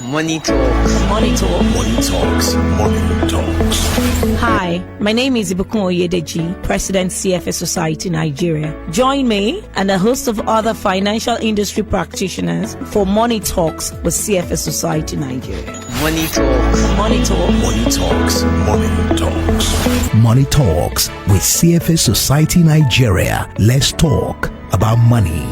Money Talks. Money Talk. Money Talks. Money Talks. Hi, my name is Ibukun Oyedeji, President CFA Society Nigeria. Join me and a host of other financial industry practitioners for Money Talks with CFA Society Nigeria. Money Talks. Money Talk. Money Talks. Money Talks. Money Talks with CFA Society Nigeria. Let's talk about money.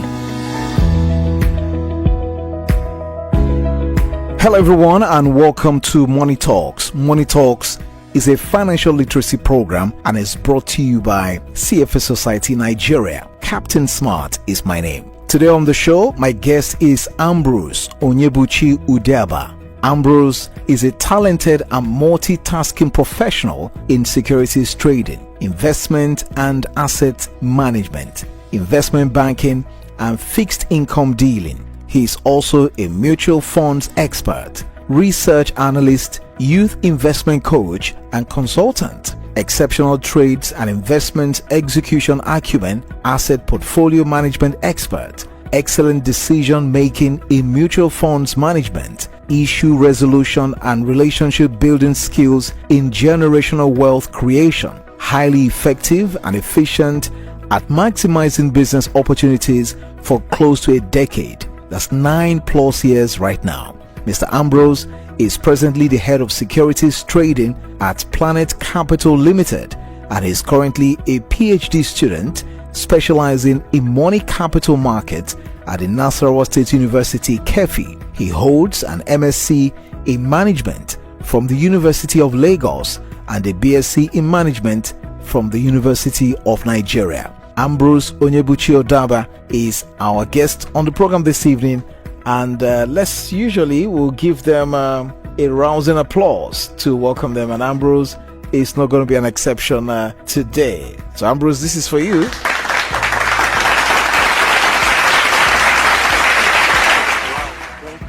Hello everyone and welcome to Money Talks. Money Talks is a financial literacy program and is brought to you by CFA Society Nigeria. Captain Smart is my name. Today on the show, my guest is Ambrose Onyebuchi Udaba. Ambrose is a talented and multitasking professional in securities trading, investment and asset management, investment banking and fixed income dealing. He is also a mutual funds expert, research analyst, youth investment coach, and consultant. Exceptional trades and investment execution acumen, asset portfolio management expert, excellent decision making in mutual funds management, issue resolution and relationship building skills in generational wealth creation, highly effective and efficient at maximizing business opportunities for close to a decade. That's 9+ years right now. Mr. Ambrose is presently the head of securities trading at Planet Capital Limited and is currently a PhD student specializing in money capital markets at the Nasarawa State University, Kefi. He holds an MSc in management from the University of Lagos and a BSc in management from the University of Nigeria. Ambrose Onyebuchi Udaba is our guest on the program this evening, and we'll give them a rousing applause to welcome them. And Ambrose is not going to be an exception today. So Ambrose, this is for you.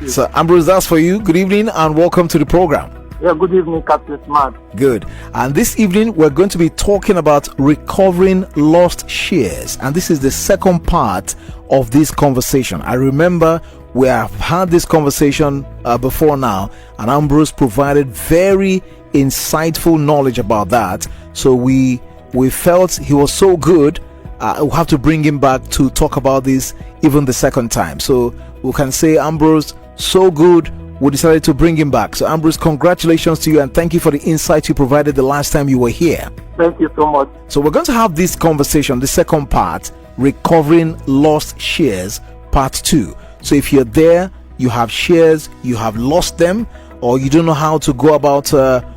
So Ambrose, that's for you. Good evening and welcome to the program. Yeah, good evening, Captain Smart. Good. And this evening, we're going to be talking about recovering lost shares. And this is the second part of this conversation. I remember we have had this conversation before now, and Ambrose provided very insightful knowledge about that. So we felt he was so good, we'll have to bring him back to talk about this even the second time. So we can say, Ambrose, so good, we decided to bring him back. So Ambrose, congratulations to you and thank you for the insight you provided the last time you were here. Thank you so much. So we're going to have this conversation, the second part, recovering lost shares, part 2. So if you're there, you have shares, you have lost them, or you don't know how to go about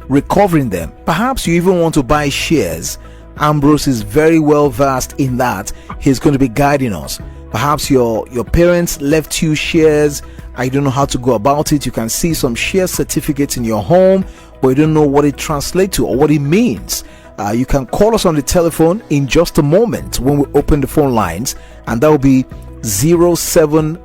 recovering them. Perhaps you even want to buy shares. Ambrose is very well versed in that. He's going to be guiding us. Perhaps your parents left you shares. I don't know how to go about it. You can see some share certificates in your home, but you don't know what it translates to or what it means. You can call us on the telephone in just a moment when we open the phone lines, and that will be 0700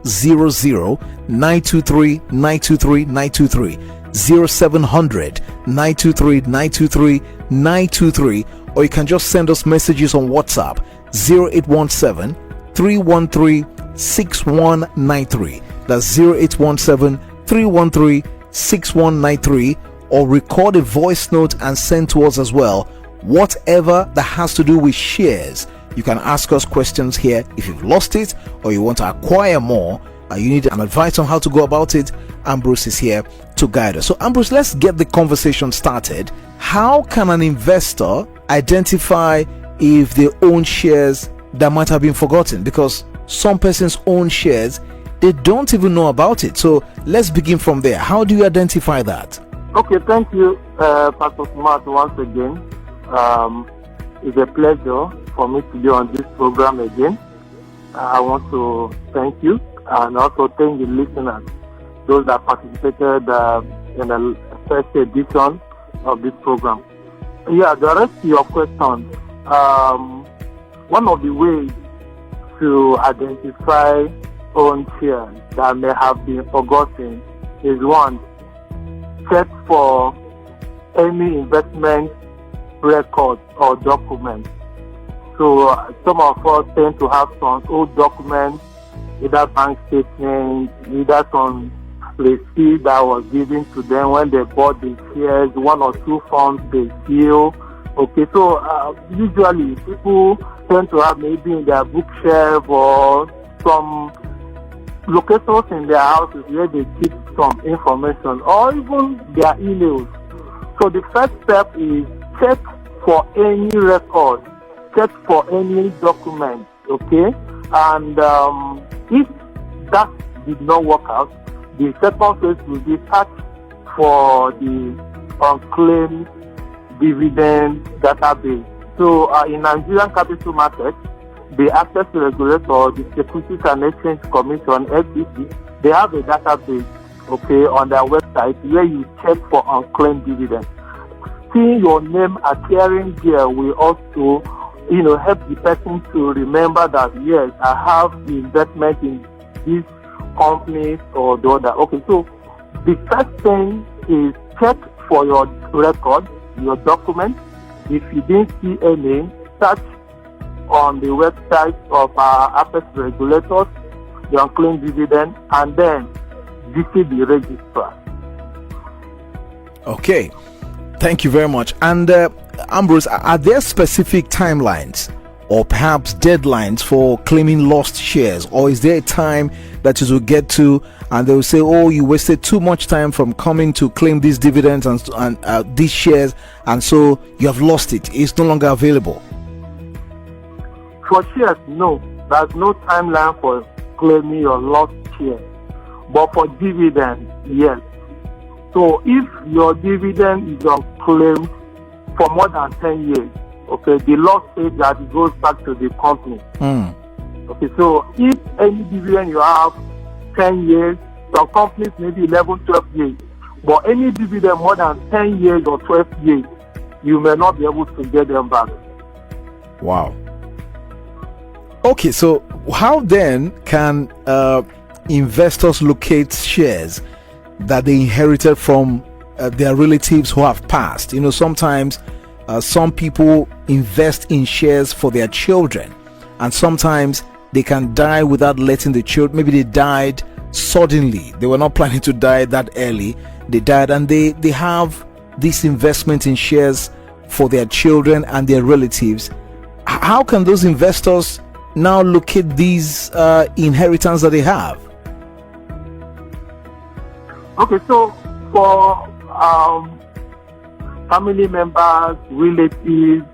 923 923 923, 0700 923 923 923, or you can just send us messages on WhatsApp 0817 313 6193. That's 0817 313 6193, or record a voice note and send to us as well. Whatever that has to do with shares, you can ask us questions here. If you've lost it or you want to acquire more, you need an advice on how to go about it, Ambrose is here to guide us. So Ambrose, let's get the conversation started. How can an investor identify if they own shares that might have been forgotten? Because some persons own shares, they don't even know about it. So let's begin from there. How do you identify that? Okay, thank you, Pastor Smart, once again. It's a pleasure for me to be on this program again. I want to thank you and also thank the listeners, those that participated in the first edition of this program. Yeah, the rest of your question, one of the ways to identify own shares that may have been forgotten is one, check for any investment records or documents. So some of us tend to have some old documents, either bank statements, either some receipt that was given to them when they bought the shares, 1 or 2 forms they fill. Okay, so usually people tend to have maybe in their bookshelf or some locations in their houses where they keep some information or even their emails. So the first step is check for any record, check for any document, okay? And if that did not work out, the second phase will be search for the unclaimed dividend database. So in Nigerian capital market, the Access Regulator, the Securities and Exchange Commission, SEC, they have a database, okay, on their website where you check for unclaimed dividends. Seeing your name appearing there will also, help the person to remember that, yes, I have investment in these companies or the other. Okay, so the first thing is check for your record, your document. If you didn't see any, search on the website of our Access Regulators, the unclaimed dividend, and then visit the registrar. Okay, thank you very much. And Ambrose, are there specific timelines or perhaps deadlines for claiming lost shares, or is there a time that you will get to and they will say, oh, you wasted too much time from coming to claim these dividends and these shares, and so you have lost it, it's no longer available? For shares, no, there's no timeline for claiming your lost shares. But for dividends, yes. So if your dividend is unclaimed for more than 10 years, okay, the law says that it goes back to the company. Okay, so if any dividend you have 10 years, some companies maybe 11, 12 years, but any dividend more than 10 years or 12 years, you may not be able to get them back. Wow. Okay, so how then can investors locate shares that they inherited from their relatives who have passed? Sometimes some people invest in shares for their children, and sometimes they can die without letting the children. Maybe they died suddenly, they were not planning to die that early, they died, and they have this investment in shares for their children and their relatives. How can those investors now locate these inheritance that they have? Okay, so for family members, relatives,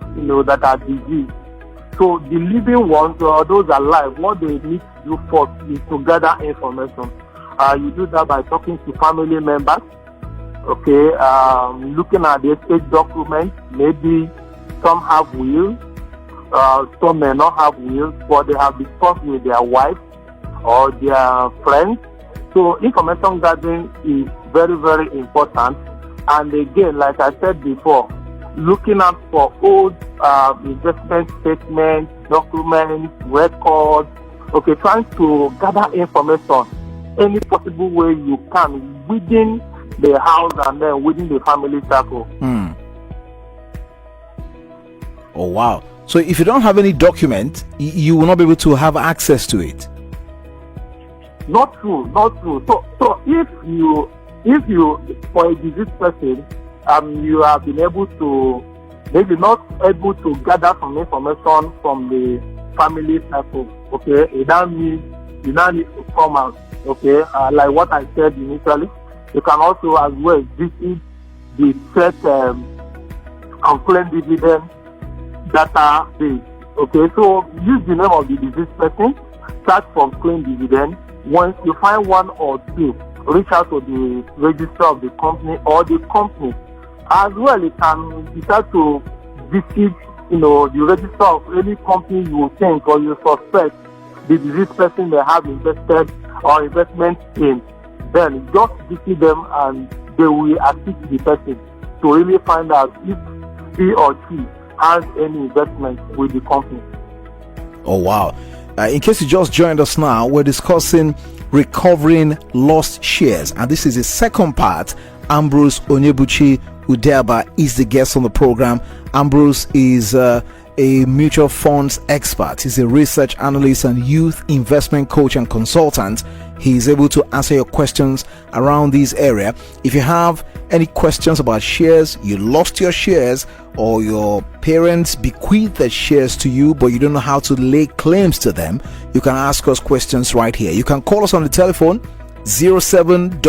that are deceased, so the living ones or those alive, what they need to do first is to gather information. You do that by talking to family members, okay, looking at the estate documents. Maybe some have wills, some may not have wills, but they have discussed with their wife or their friends. So information gathering is very, very important. And again, like I said before, looking out for old investment statements, documents, records, okay, trying to gather information any possible way you can within the house and then within the family circle. Oh, wow. So if you don't have any document, you will not be able to have access to it. Not true. So if you for a deceased person, you have been able to, maybe not able to gather some information from the family circle, okay, you now need to come out, okay, like what I said initially. You can also as well visit the set unclaimed dividend database, okay. So use the name of the deceased person, search for claim dividend. Once you find one or two, reach out to the register of the company or the company. As well, you can decide to visit, the register of any company you think or you suspect the deceased person may have invested or investment in. Then just visit them and they will assist the person to really find out if he or she has any investment with the company. Oh, wow. In case you just joined us now, we're discussing recovering lost shares, and this is the second part. Ambrose Onyebuchi Udeba is the guest on the program. Ambrose is a mutual funds expert. He's a research analyst and youth investment coach and consultant. He is able to answer your questions around this area. If you have any questions about shares, you lost your shares, or your parents bequeathed the shares to you but you don't know how to lay claims to them, you can ask us questions right here. You can call us on the telephone 0700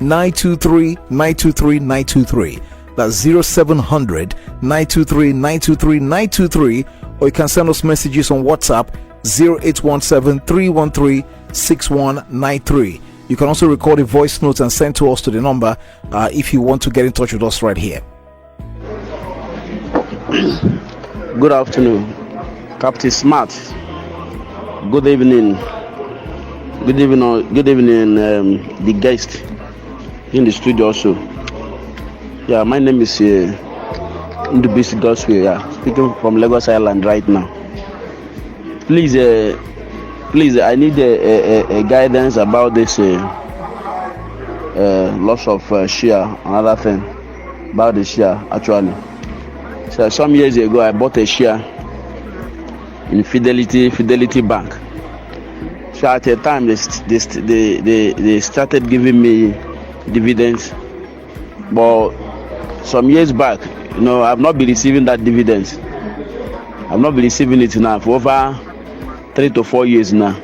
923 923 923. That's 0700 923 923 923, or you can send us messages on WhatsApp 0817 313 6193. You can also record a voice note and send to us to the number if you want to get in touch with us right here. Good afternoon, Captain Smart. Good evening. Good evening, the guest in the studio also. Yeah, my name is Ndubisi Gospel. Speaking from Lagos Island right now. Please, I need a guidance about this loss of share. Another thing about the share actually. So some years ago, I bought a share in Fidelity Bank. So at the time, they started giving me dividends, but some years back, I've not been receiving that dividends. I've not been receiving it now for over 3 to 4 years now.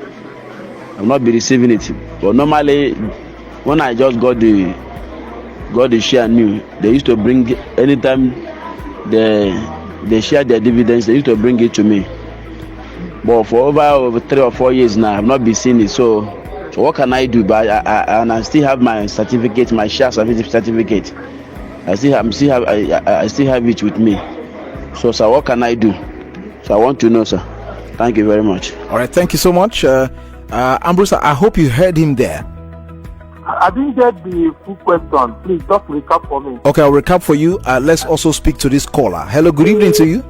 I've not been receiving it. But normally, when I just got the share new, they used to bring anytime they share their dividends, they used to bring it to me. But for over 3 or 4 years now, I've not been seeing it. So what can I do? But I still have my certificate, my share certificate. I still have it with me. So, sir, what can I do? So I want to know, sir. Thank you very much. All right, thank you so much. Ambrose, I hope you heard him there. I didn't get the full question. Please just recap for me. Okay, I'll recap for you. Let's also speak to this caller. Hello, good evening to you.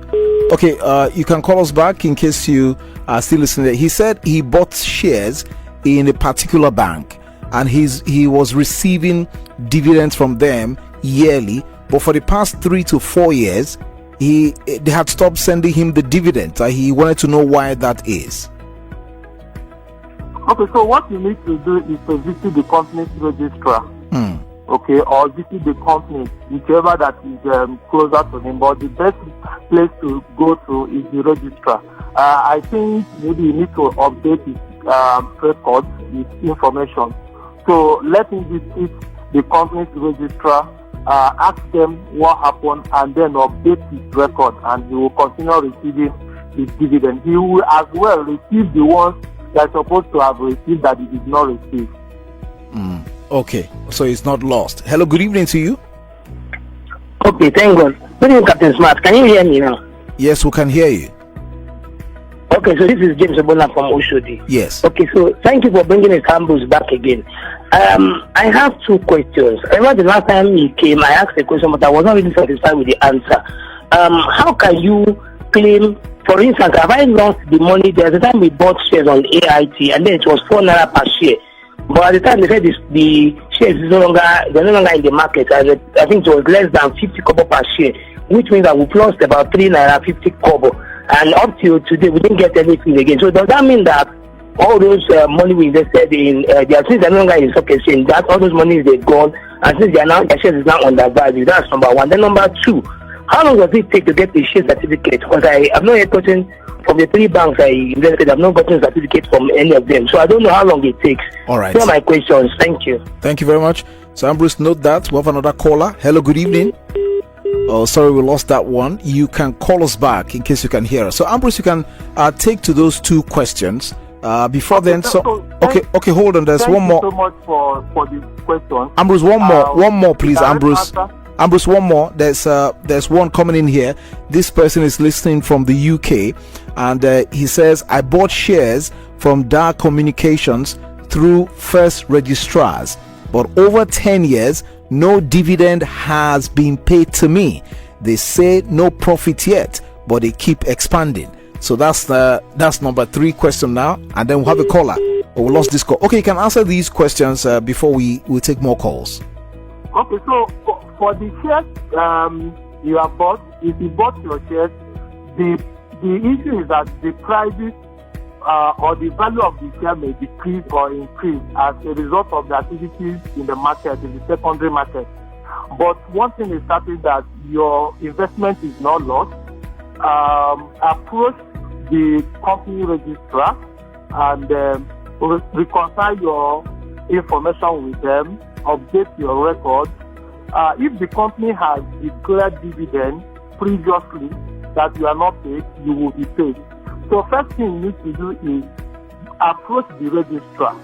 Okay, you can call us back in case you are still listening. He said he bought shares in a particular bank and he was receiving dividends from them yearly, but for the past 3 to 4 years, they had stopped sending him the dividends. He wanted to know why that is. Okay, so what you need to do is to visit the company's registrar. Okay, or visit the company, whichever that is closer to him. But the best place to go to is the registrar. I think maybe you need to update his records, his information. So let him visit the company's registrar, ask them what happened, and then update his record, and he will continue receiving his dividend. He will as well receive the ones that are supposed to have received that he did not receive. Okay, so it's not lost. Hello, good evening to you. Okay, thank God. Good evening, Captain Smart. Can you hear me now? Yes, we can hear you. Okay, so this is James Obola from Oshodi. Yes. Okay, so thank you for bringing his Ambrose back again. I have 2 questions. I remember the last time he came, I asked a question, but I was not really satisfied with the answer. How can you claim, for instance, have I lost the money? There's a time we bought shares on AIT, and then it was 4 naira per share. But at the time they said the shares is no longer in the market, and I think it was less than 50 kobo per share, which means that we've lost about 3 naira 50 kobo. And up till today, we didn't get anything again. So does that mean that all those money we invested in, since they're no longer in the stock exchange, that all those money is gone, and since their shares is now undervalued? That's number 1. Then number 2, how long does it take to get the share certificate? Because I have not yet gotten from the 3 banks I invested. I've not gotten a certificate from any of them, so I don't know how long it takes. All right. Those are my questions. Thank you. Thank you very much. So Ambrose, note that we have another caller. Hello, good evening. Oh, sorry, we lost that one. You can call us back in case you can hear us. So Ambrose, you can take to those 2 questions. Before then, okay, hold on. There's one more. Thank you so much for the question. Ambrose, one more, please, Ambrose. Ambrose, one more. There's one coming in here. This person is listening from the UK, and he says, I bought shares from DAR Communications through First Registrars, but over 10 years, no dividend has been paid to me. They say no profit yet, but they keep expanding. So that's number 3 question now, and then we'll have a caller. Oh, we lost this call. Okay, you can answer these questions before we take more calls. Okay, so for the shares you have bought, if you bought your shares the issue is that the prices or the value of the share may decrease or increase as a result of the activities in the market, in the secondary market. But one thing is certain, that your investment is not lost. Approach the company registrar and reconcile your information with them, update your record. If the company has declared dividend previously that you are not paid, you will be paid. So first thing you need to do is approach the registrar.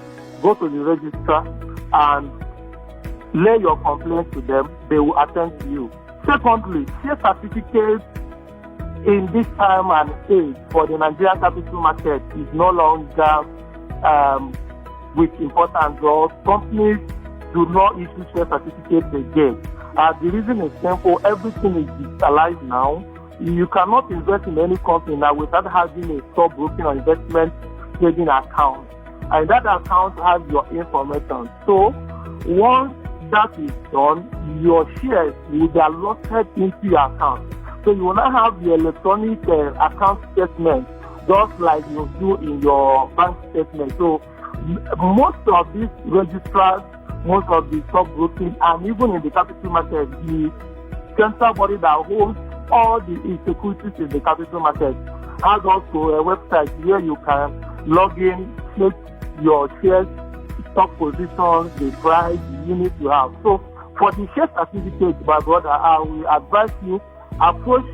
Go to the registrar and lay your complaint to them. They will attend to you. Secondly, share certificates in this time and age for the Nigerian capital market is no longer with importance. Or companies do not issue share certificates again. The reason is simple. Everything is digitalized now. You cannot invest in any company now without having a stockbroking or investment trading account. And that account has your information. So once that is done, your shares will be allotted into your account. So you will not have the electronic account statement just like you do in your bank statement. So most of these registrars, most of the stockbroking, and even in the capital market, the central body that holds all the securities in the capital market has also a website where you can log in, check your shares, stock positions, the price, the units you have. So for the share certificate, my brother, I will advise you approach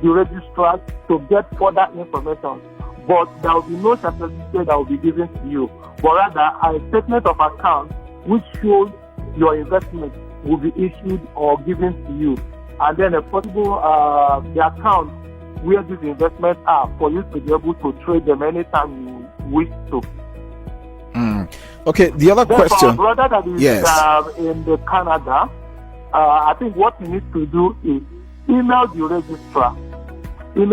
the registrar to get further information. But there will be no certificate that will be given to you, but rather a statement of account which shows your investment will be issued or given to you. And then a possible the account where these investments are for you to be able to trade them anytime you wish to. Okay, the other question. For a brother that is in the Canada, I think what you need to do is email the registrar. They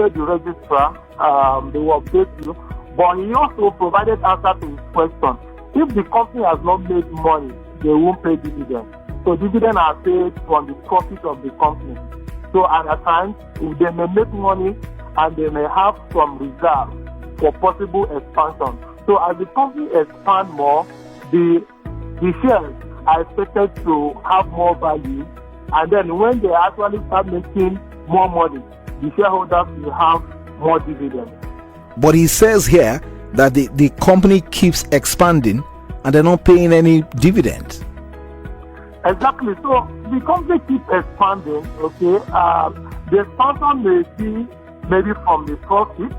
will update you. But he also provided answer to his question. If the company has not made money, they won't pay dividend. So dividends are paid from the profit of the company. So at times, they may make money and they may have some reserve for possible expansion. So as the company expands more, the shares are expected to have more value. And then when they actually start making more money, the shareholders will have more dividends. But he says here that the company keeps expanding and they're not paying any dividends. Exactly. So the company keeps expanding, okay? The expansion may be maybe from the profit,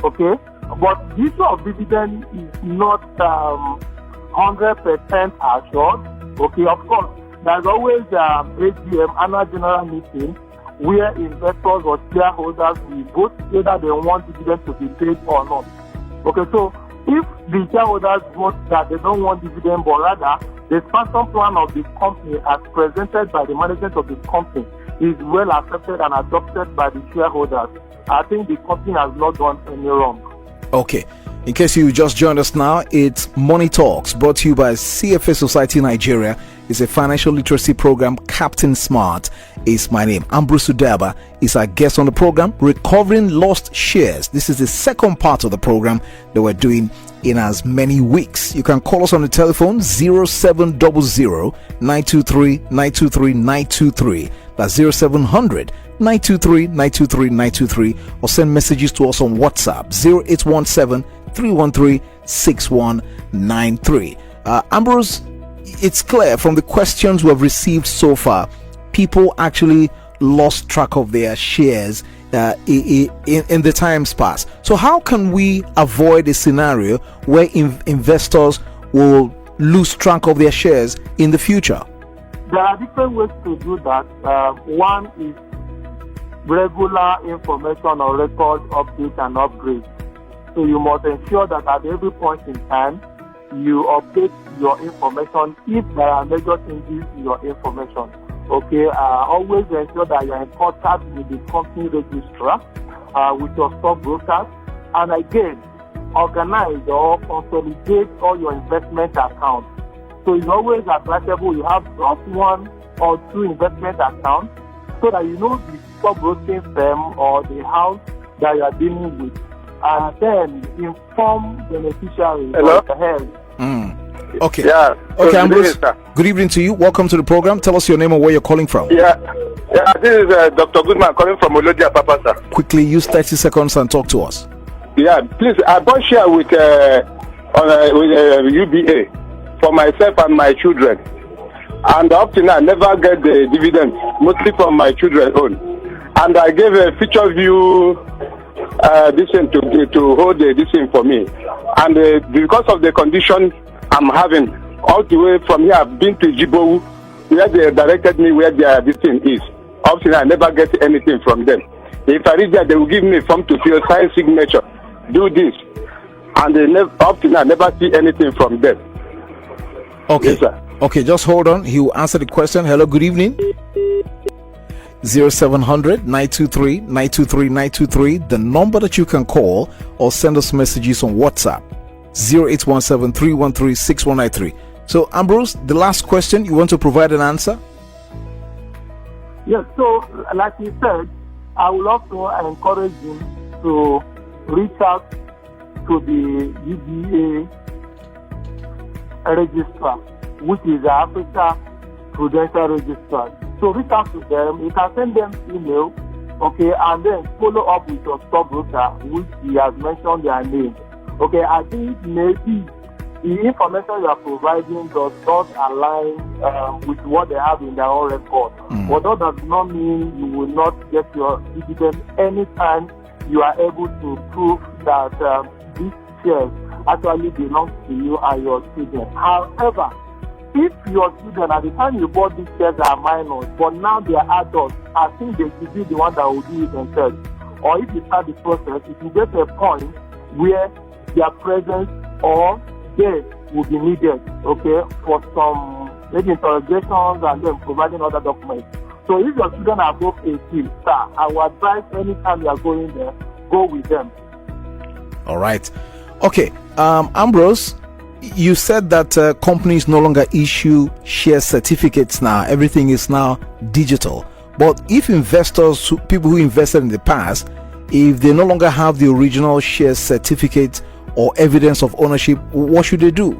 okay? But the issue of dividend is not 100% assured, okay? Of course, there's always AGM, annual general meeting, where investors or shareholders will vote whether they want dividend to be paid or not. Okay, so if the shareholders vote that they don't want dividend, but rather the expansion plan of the company as presented by the management of the company is well accepted and adopted by the shareholders, I think the company has not done any wrong. Okay. In case you just joined us now, it's Money Talks, brought to you by CFA Society Nigeria. It's a financial literacy program. Captain Smart is my name. Bruce Udaba is our guest on the program. Recovering lost shares. This is the second part of the program that we're doing in as many weeks. You can call us on the telephone 0700 923 923 923. That's 0700 923 923 923, or send messages to us on WhatsApp 0817 313 6193. Ambrose, it's clear from the questions we have received so far, people actually lost track of their shares in the times past. So how can we avoid a scenario where investors will lose track of their shares in the future? There are different ways to do that. One is regular information or record update and upgrade. So you must ensure that at every point in time, you update your information if there are major changes in your information. Okay, always ensure that you are in contact with the company registrar, with your stockbrokers, and again, organize or consolidate all your investment accounts. So it's always advisable you have just one or two investment accounts so that you know the stockbroking firm or the house that you are dealing with, and then inform beneficiaries Hello? of the health. Okay. Yeah. Okay, Good Ambrose. evening, sir. Good evening to you. Welcome to the program. Tell us your name and where you're calling from. Yeah, this is Dr. Goodman calling from Olodia, Papa, sir. Quickly, use 30 seconds and talk to us. Yeah, please, I bought share with UBA for myself and my children. And up to now, I never get the dividend, mostly from my children own. And I gave a feature view this thing to hold this thing for me. And because of the condition I'm having, all the way from here, I've been to Jibowu, where they directed me where this thing is. Up to now, I never get anything from them. If I reach there, they will give me a form to fill, sign signature, do this. And they up to now, I never see anything from them. Okay. Yes, sir. Okay, just hold on. He will answer the question. Hello, good evening. 0700 923 923 923, the number that you can call or send us messages on WhatsApp. 0817 313 6193. So, Ambrose, the last question, you want to provide an answer? Yes, so like you said, I will also encourage him to reach out to the UBA registrar, which is the Africa Prudential Registrar. So reach out to them. You can send them email, okay, and then follow up with your stockbroker, which he has mentioned their name. Okay, I think maybe the information you are providing does not align with what they have in their own record. But that does not mean you will not get your dividend anytime you are able to prove that these shares actually belong to you and your children. However, if your children at the time you bought these shares are minors, but now they are adults, I think they should be the one that will do it themselves. Or if you start the process, if you get to a point where their presence or they will be needed, okay, for some maybe interrogations and then providing other documents. So if your children are above 18, sir, I would advise anytime you are going there, go with them. All right. Okay, Ambrose, you said that companies no longer issue share certificates now. Everything is now digital. But if investors, people who invested in the past, if they no longer have the original share certificate or evidence of ownership, what should they do?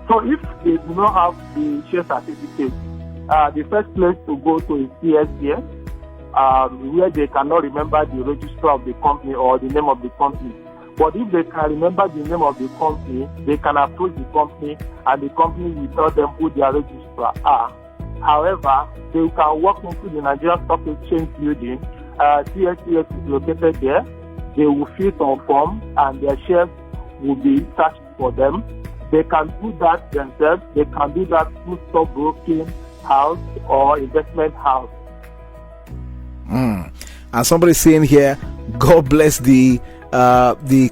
So if they do not have the share certificate, the first place to go to is CFA, where they cannot remember the register of the company or the name of the company. But if they can remember the name of the company, they can approach the company and the company will tell them who their registrars are. However, they can walk into the Nigerian Stock Exchange building. CSCS is located there. They will fill some form and their shares will be searched for them. They can do that themselves. They can do that through stockbroking house or investment house. And somebody's saying here, God bless the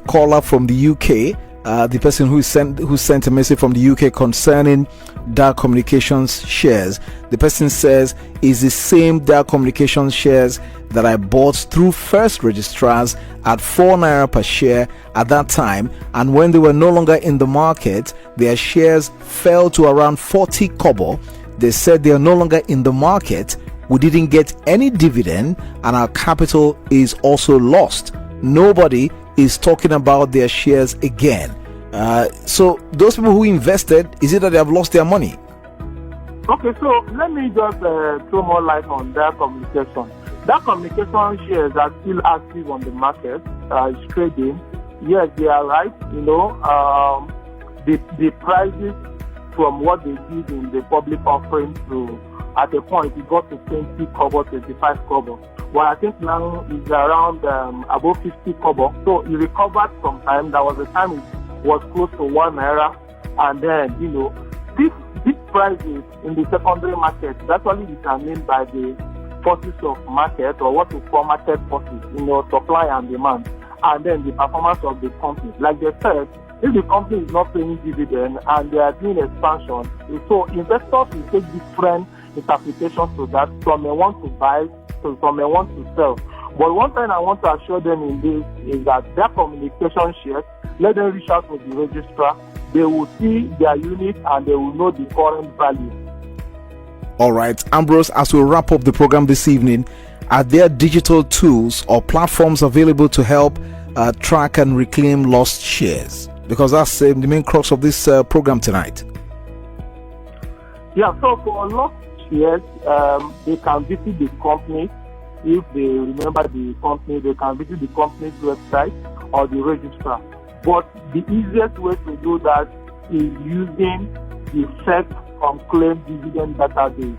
caller from the UK, the person who sent a message from the UK concerning Dark Communications shares. The person says, is the same Dark Communications shares that I bought through First Registrars at 4 naira per share at that time, and when they were no longer in the market, their shares fell to around 40 kobo. They said they are no longer in the market. We didn't get any dividend and our capital is also lost. Nobody is talking about their shares again. So those people who invested, is it that they have lost their money? Okay, so let me just throw more light on that communication. That communication shares are still active on the market, it's trading. Yes, they are right. The prices from what they did in the public offering to at a point it got to 20 kobo, 25 kobo. Well, I think now it's around above 50 kobo. So it recovered some time. There was a time it was close to 1 naira, and then these prices in the secondary market is actually determined by the forces of market, or what we call market forces, supply and demand, and then the performance of the company. Like they said, if the company is not paying dividend and they are doing expansion, so investors will take different interpretations to that. Some may want to buy, so some may want to sell. But one thing I want to assure them in this is that their communication shares, let them reach out to the registrar. They will see their unit and they will know the current value. All right, Ambrose, as we wrap up the program this evening, Are there digital tools or platforms available to help track and reclaim lost shares? Because that's the main crux of this program tonight. Yeah, so for lost shares, they can visit the company. If they remember the company, they can visit the company's website or the registrar. But the easiest way to do that is using the SEC Unclaimed Dividend database.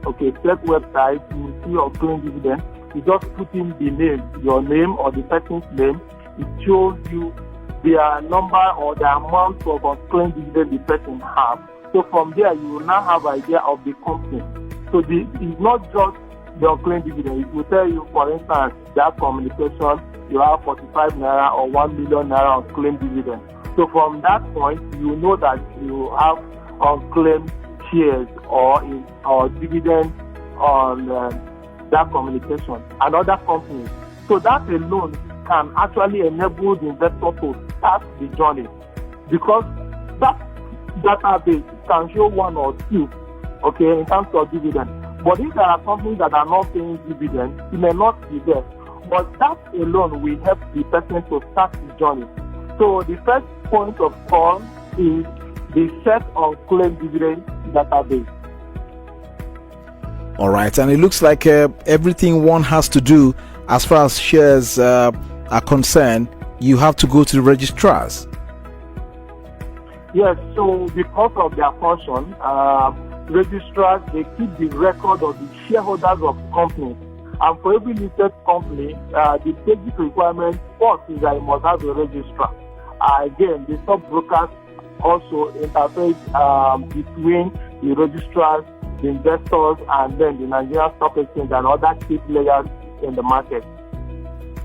Okay, SEC website, you see your claim dividend. You just put in the name, your name or the person's name. It shows you their number or the amount of unclaimed dividend the person has. So from there, you will now have an idea of the company. So it's not just the unclaimed dividend. It will tell you, for instance, that communication, you have 45 naira or 1 million naira unclaimed dividend. So from that point, you know that you have unclaimed shares or dividend on that communication and other companies. So that alone can actually enable the investor to start the journey, because that database can show one or two, okay, in terms of dividend. But if there are companies that are not paying dividend, it may not be there. But that alone will help the person to start the journey. So the first point of call is the SEC Unclaimed Dividend database. All right, and it looks like everything one has to do as far as shares are concerned, you have to go to the registrars. Yes, so because of their function, registrars, they keep the record of the shareholders of companies. And for every listed company, the basic requirement first is that you must have a registrar. Again, the stockbrokers also interface between the registrars, the investors, and then the Nigerian Stock Exchange and other key players in the market.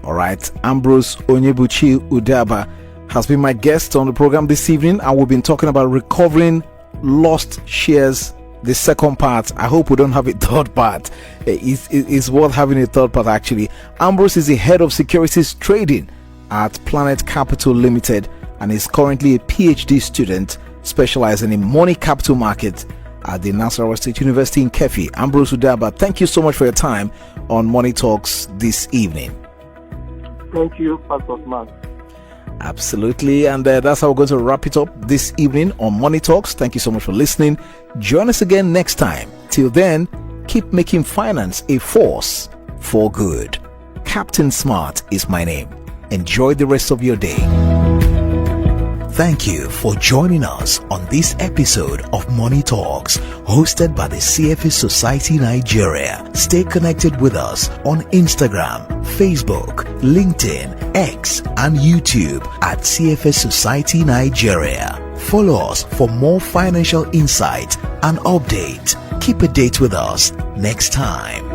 All right, Ambrose Onyebuchi Udaba has been my guest on the program this evening, and we've been talking about recovering lost shares. The second part, I hope we don't have a third part. It's worth having a third part actually. Ambrose is the head of securities trading at Planet Capital Limited and is currently a PhD student specializing in money capital markets at the Nasarawa State University in Kefi. Ambrose Udaba, thank you so much for your time on Money Talks this evening. Thank you, Pastor Mark. Absolutely, and that's how we're going to wrap it up this evening on Money Talks. Thank you so much for listening. Join us again next time. Till then, keep making finance a force for good. Captain Smart is my name. Enjoy the rest of your day. Thank you for joining us on this episode of Money Talks, hosted by the CFA Society Nigeria. Stay connected with us on Instagram, Facebook, LinkedIn, X, and YouTube at CFA Society Nigeria. Follow us for more financial insight and updates. Keep a date with us next time.